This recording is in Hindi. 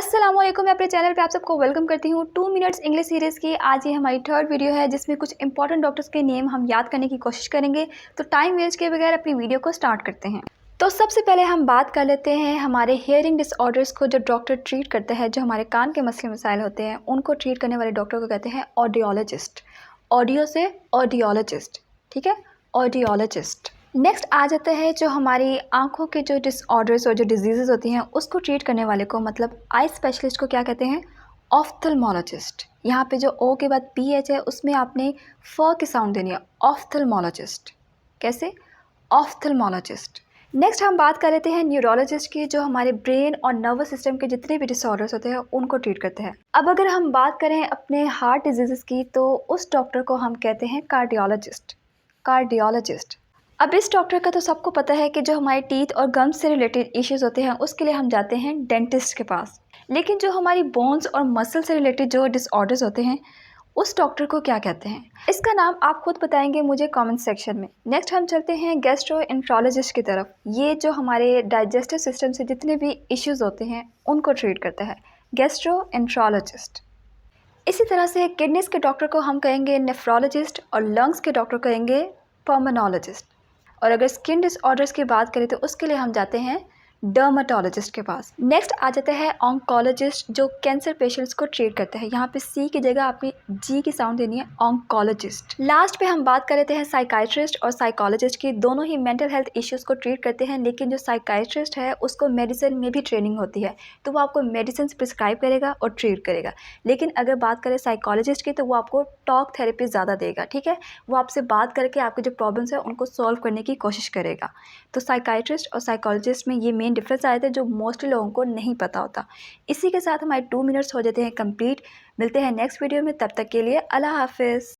अस्सलाम वालेकुम। मैं अपने चैनल पे आप सबको वेलकम करती हूँ 2 मिनट्स इंग्लिश सीरीज़ की। आज ये हमारी थर्ड वीडियो है जिसमें कुछ इंपॉर्टेंट डॉक्टर्स के नेम हम याद करने की कोशिश करेंगे। तो टाइम वेस्ट किए बगैर अपनी वीडियो को स्टार्ट करते हैं। तो सबसे पहले हम बात कर लेते हैं हमारे हियरिंग डिसऑर्डर्स को जो डॉक्टर ट्रीट करते हैं, जो हमारे कान के मसले मसाइल होते हैं उनको ट्रीट करने वाले डॉक्टर को कहते हैं ऑडियोलॉजिस्ट। ऑडियो से ऑडियोलॉजिस्ट, ठीक है, ऑडियोलॉजिस्ट। नेक्स्ट आ जाता है जो हमारी आंखों के जो डिसऑर्डर्स और जो डिजीज़ेज़ होती हैं उसको ट्रीट करने वाले को, मतलब आई स्पेशलिस्ट को क्या कहते हैं? ऑफ्थल्मोलॉजिस्ट। यहाँ पे जो ओ के बाद पी एच है उसमें आपने फ की साउंड देनी है, ऑफ्थल्मोलॉजिस्ट। कैसे? ऑफ्थल्मोलॉजिस्ट। नेक्स्ट हम बात कर लेते हैं न्यूरोलॉजिस्ट की, जो हमारे ब्रेन और नर्वस सिस्टम के जितने भी डिसऑर्डर्स होते हैं उनको ट्रीट करते हैं। अब अगर हम बात करें अपने हार्ट डिजीज़ की तो उस डॉक्टर को हम कहते हैं कार्डियोलॉजिस्ट। कार्डियोलॉजिस्ट। अब इस डॉक्टर का तो सबको पता है कि जो हमारे टीथ और गम्स से रिलेटेड इश्यूज होते हैं उसके लिए हम जाते हैं डेंटिस्ट के पास। लेकिन जो हमारी बोन्स और मसल से रिलेटेड जो डिसऑर्डर्स होते हैं उस डॉक्टर को क्या कहते हैं? इसका नाम आप खुद बताएंगे मुझे कमेंट सेक्शन में। नेक्स्ट हम चलते हैं गैस्ट्रोएंट्रोलॉजिस्ट की तरफ। ये जो हमारे डाइजेस्टिव सिस्टम से जितने भी इश्यूज होते हैं उनको ट्रीट करता है, गैस्ट्रोएंट्रोलॉजिस्ट। इसी तरह से किडनीज के डॉक्टर को हम कहेंगे नेफ्रोलॉजिस्ट और लंग्स के डॉक्टर कहेंगे पल्मोनोलॉजिस्ट। और अगर स्किन डिसऑर्डर्स की बात करें तो उसके लिए हम जाते हैं डर्माटोलॉजिस्ट के पास। नेक्स्ट आ जाता है ऑन्कोलॉजिस्ट, जो कैंसर पेशेंट्स को ट्रीट करते हैं। यहाँ पे सी की जगह आपने जी की साउंड देनी है, ऑन्कोलॉजिस्ट। लास्ट पे हम बात कर लेते हैं साइकाइट्रिस्ट और साइकोलॉजिस्ट की। दोनों ही मेंटल हेल्थ इश्यूज़ को ट्रीट करते हैं, लेकिन जो साइकाइट्रिस्ट है उसको मेडिसिन में भी ट्रेनिंग होती है, तो वो आपको मेडिसिन प्रिस्क्राइब करेगा और ट्रीट करेगा। लेकिन अगर बात करें साइकोलॉजिस्ट की तो वो आपको टॉक थेरेपी ज़्यादा देगा, ठीक है। वो आपसे बात करके आपके जो प्रॉब्लम्स है उनको सॉल्व करने की कोशिश करेगा। तो साइकाइट्रिस्ट और साइकोलॉजिस्ट में ये मेन डिफरेंस आए थे जो मोस्टली लोगों को नहीं पता होता। इसी के साथ हमारे 2 मिनट्स हो जाते हैं कंप्लीट। मिलते हैं नेक्स्ट वीडियो में, तब तक के लिए अल्लाह हाफिज़।